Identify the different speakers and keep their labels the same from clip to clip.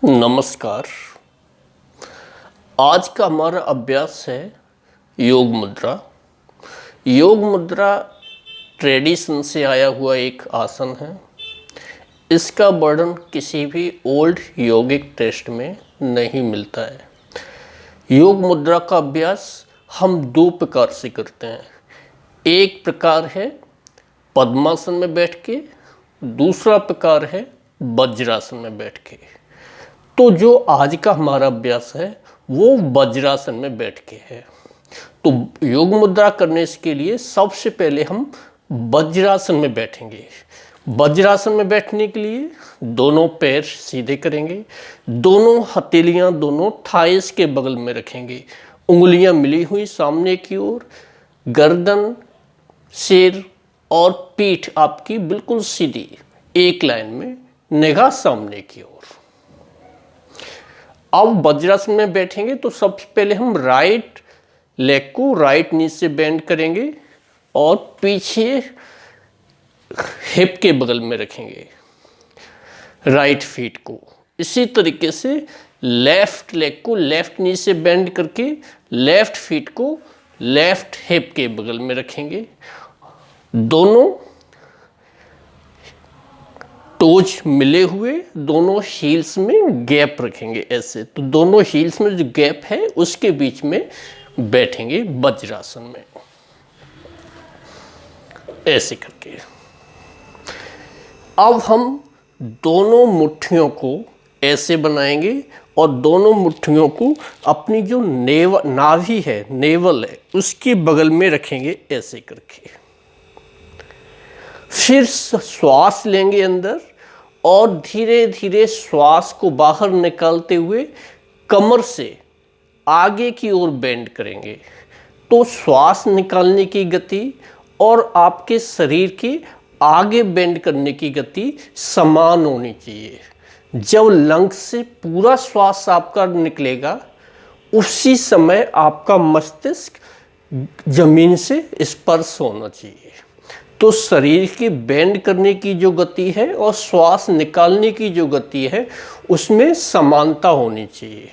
Speaker 1: नमस्कार। आज का हमारा अभ्यास है योग मुद्रा। योग मुद्रा ट्रेडिशन से आया हुआ एक आसन है। इसका वर्णन किसी भी ओल्ड योगिक टेक्स्ट में नहीं मिलता है। योग मुद्रा का अभ्यास हम दो प्रकार से करते हैं। एक प्रकार है पद्मासन में बैठ के, दूसरा प्रकार है वज्रासन में बैठ के। तो जो आज का हमारा अभ्यास है वो वज्रासन में बैठ के है। तो योग मुद्रा करने के लिए सबसे पहले हम वज्रासन में बैठेंगे। वज्रासन में बैठने के लिए दोनों पैर सीधे करेंगे, दोनों हथेलियां दोनों थाइस के बगल में रखेंगे, उंगलियां मिली हुई सामने की ओर, गर्दन, सिर और पीठ आपकी बिल्कुल सीधी एक लाइन में, निगाह सामने की ओर। अब वज्रासन में बैठेंगे तो सबसे पहले हम राइट लेग को राइट नी से बेंड करेंगे और पीछे हिप के बगल में रखेंगे राइट फीट को। इसी तरीके से लेफ्ट लेग को लेफ्ट नी से बेंड करके लेफ्ट फीट को लेफ्ट हिप के बगल में रखेंगे। दोनों टोज मिले हुए दोनों हील्स में गैप रखेंगे ऐसे। तो दोनों हील्स में जो गैप है उसके बीच में बैठेंगे वज्रासन में ऐसे करके। अब हम दोनों मुट्ठियों को ऐसे बनाएंगे और दोनों मुट्ठियों को अपनी जो नाभि है, नेवल है, उसके बगल में रखेंगे ऐसे करके। फिर श्वास लेंगे अंदर और धीरे धीरे श्वास को बाहर निकालते हुए कमर से आगे की ओर बेंड करेंगे। तो श्वास निकालने की गति और आपके शरीर के आगे बेंड करने की गति समान होनी चाहिए। जब लंग से पूरा श्वास आपका निकलेगा उसी समय आपका मस्तिष्क जमीन से स्पर्श होना चाहिए। तो शरीर के बेंड करने की जो गति है और श्वास निकालने की जो गति है उसमें समानता होनी चाहिए।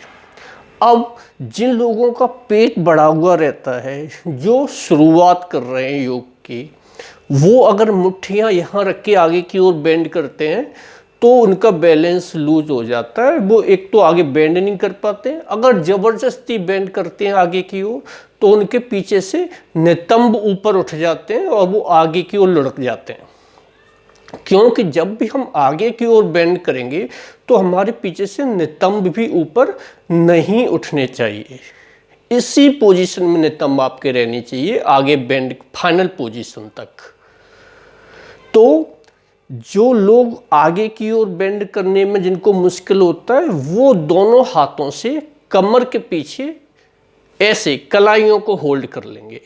Speaker 1: अब जिन लोगों का पेट बढ़ा हुआ रहता है, जो शुरुआत कर रहे हैं योग की, वो अगर मुट्ठियाँ यहाँ रख के आगे की ओर बेंड करते हैं तो उनका बैलेंस लूज हो जाता है। वो एक तो आगे बेंड नहीं कर पाते हैं, अगर ज़बरदस्ती बेंड करते हैं आगे की ओर तो उनके पीछे से नितंब ऊपर उठ जाते हैं और वो आगे की ओर लुढ़क जाते हैं। क्योंकि जब भी हम आगे की ओर बेंड करेंगे तो हमारे पीछे से नितंब भी ऊपर नहीं उठने चाहिए। इसी पोजीशन में नितंब आपके रहनी चाहिए आगे बेंड फाइनल पोजीशन तक। तो जो लोग आगे की ओर बेंड करने में जिनको मुश्किल होता है वो दोनों हाथों से कमर के पीछे ऐसे कलाइयों को होल्ड कर लेंगे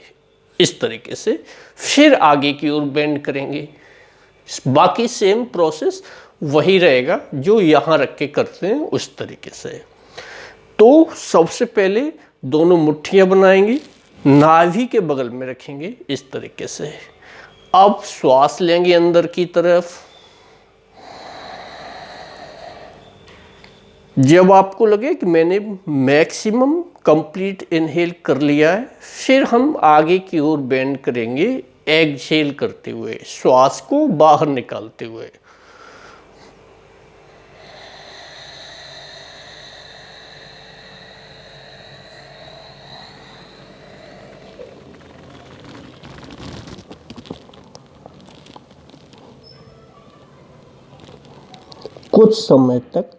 Speaker 1: इस तरीके से, फिर आगे की ओर बेंड करेंगे। बाकी सेम प्रोसेस वही रहेगा जो यहाँ रख के करते हैं उस तरीके से। तो सबसे पहले दोनों मुट्ठियाँ बनाएंगे, नाभि के बगल में रखेंगे इस तरीके से। अब श्वास लेंगे अंदर की तरफ। जब आपको लगे कि मैंने मैक्सिमम कंप्लीट इनहेल कर लिया है, फिर हम आगे की ओर बेंड करेंगे एक्सहेल करते हुए, श्वास को बाहर निकालते हुए। कुछ समय तक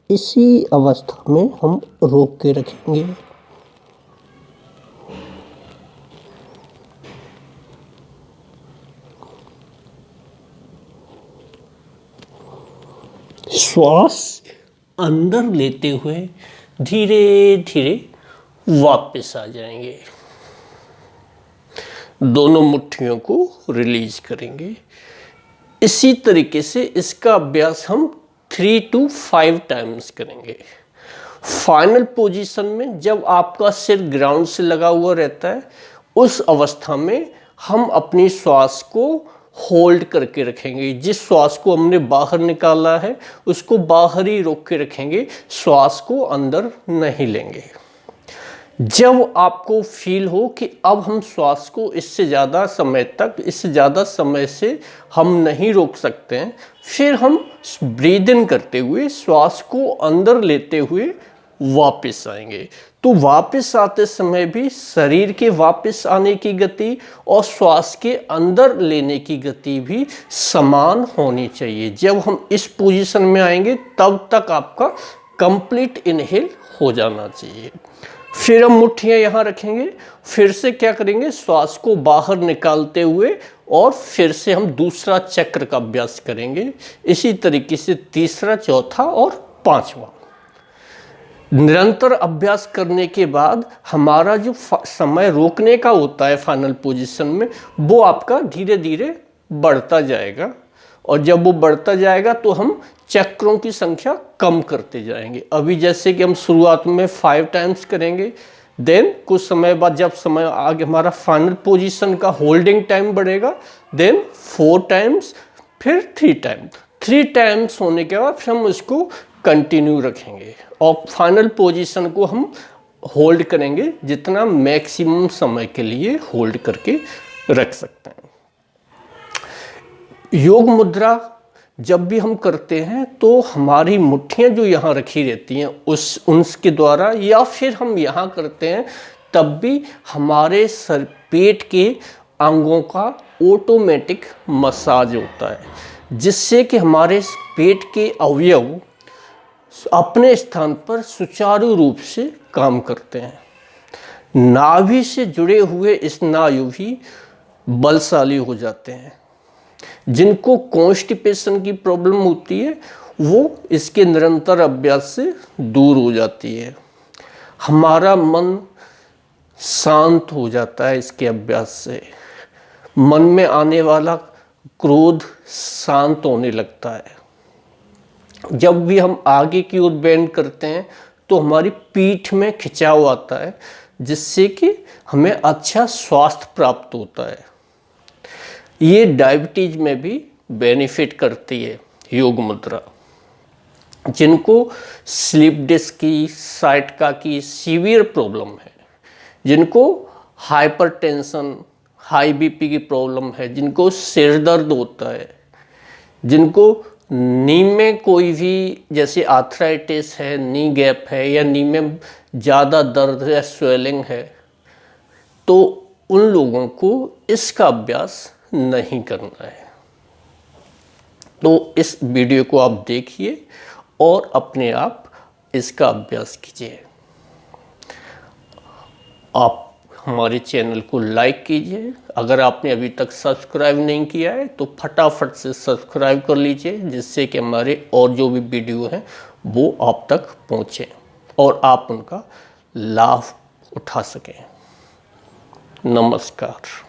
Speaker 1: इसी अवस्था में हम रोक के रखेंगे। श्वास अंदर लेते हुए धीरे धीरे वापस आ जाएंगे। दोनों मुट्ठियों को रिलीज करेंगे। इसी तरीके से इसका अभ्यास हम 3 to 5 टाइम्स करेंगे। फाइनल पोजीशन में जब आपका सिर ग्राउंड से लगा हुआ रहता है उस अवस्था में हम अपनी श्वास को होल्ड करके रखेंगे। जिस श्वास को हमने बाहर निकाला है उसको बाहर ही रोक के रखेंगे, श्वास को अंदर नहीं लेंगे। जब आपको फील हो कि अब हम श्वास को इससे ज़्यादा समय से हम नहीं रोक सकते हैं, फिर हम ब्रीद इन करते हुए श्वास को अंदर लेते हुए वापस आएंगे। तो वापस आते समय भी शरीर के वापस आने की गति और श्वास के अंदर लेने की गति भी समान होनी चाहिए। जब हम इस पोजीशन में आएंगे तब तक आपका कंप्लीट इनहेल हो जाना चाहिए। फिर हम मुट्ठियाँ यहाँ रखेंगे, फिर से क्या करेंगे, श्वास को बाहर निकालते हुए और फिर से हम दूसरा चक्र का अभ्यास करेंगे। इसी तरीके से तीसरा, चौथा और पांचवा। निरंतर अभ्यास करने के बाद हमारा जो समय रोकने का होता है फाइनल पोजीशन में, वो आपका धीरे धीरे बढ़ता जाएगा। और जब वो बढ़ता जाएगा तो हम चक्रों की संख्या कम करते जाएंगे। अभी जैसे कि हम शुरुआत में 5 टाइम्स करेंगे, देन कुछ समय बाद जब समय आगे हमारा फाइनल पोजीशन का होल्डिंग टाइम बढ़ेगा, देन 4 टाइम्स, फिर 3 टाइम्स होने के बाद फिर हम उसको कंटिन्यू रखेंगे और फाइनल पोजीशन को हम होल्ड करेंगे जितना मैक्सिमम समय के लिए होल्ड करके रख सकते हैं। योग मुद्रा जब भी हम करते हैं तो हमारी मुट्ठियाँ जो यहाँ रखी रहती हैं उनके द्वारा, या फिर हम यहाँ करते हैं तब भी हमारे पेट के अंगों का ऑटोमेटिक मसाज होता है, जिससे कि हमारे पेट के अवयव अपने स्थान पर सुचारू रूप से काम करते हैं। नाभि से जुड़े हुए स्नायु भी बलशाली हो जाते हैं। जिनको कॉन्स्टिपेशन की प्रॉब्लम होती है वो इसके निरंतर अभ्यास से दूर हो जाती है। हमारा मन शांत हो जाता है इसके अभ्यास से। मन में आने वाला क्रोध शांत होने लगता है। जब भी हम आगे की ओर बेंड करते हैं तो हमारी पीठ में खिंचाव आता है, जिससे कि हमें अच्छा स्वास्थ्य प्राप्त होता है। ये डायबिटीज में भी बेनिफिट करती है योग मुद्रा। जिनको स्लिप डिस्क की, साइटिका की सीवियर प्रॉब्लम है, जिनको हाइपरटेंशन, हाई बीपी की प्रॉब्लम है, जिनको सिर दर्द होता है, जिनको नी में कोई भी जैसे आर्थराइटिस है, नी गैप है, या नी में ज़्यादा दर्द या स्वेलिंग है, तो उन लोगों को इसका अभ्यास नहीं करना है। तो इस वीडियो को आप देखिए और अपने आप इसका अभ्यास कीजिए। आप हमारे चैनल को लाइक कीजिए। अगर आपने अभी तक सब्सक्राइब नहीं किया है तो फटाफट से सब्सक्राइब कर लीजिए, जिससे कि हमारे और जो भी वीडियो हैं वो आप तक पहुँचें और आप उनका लाभ उठा सकें। नमस्कार।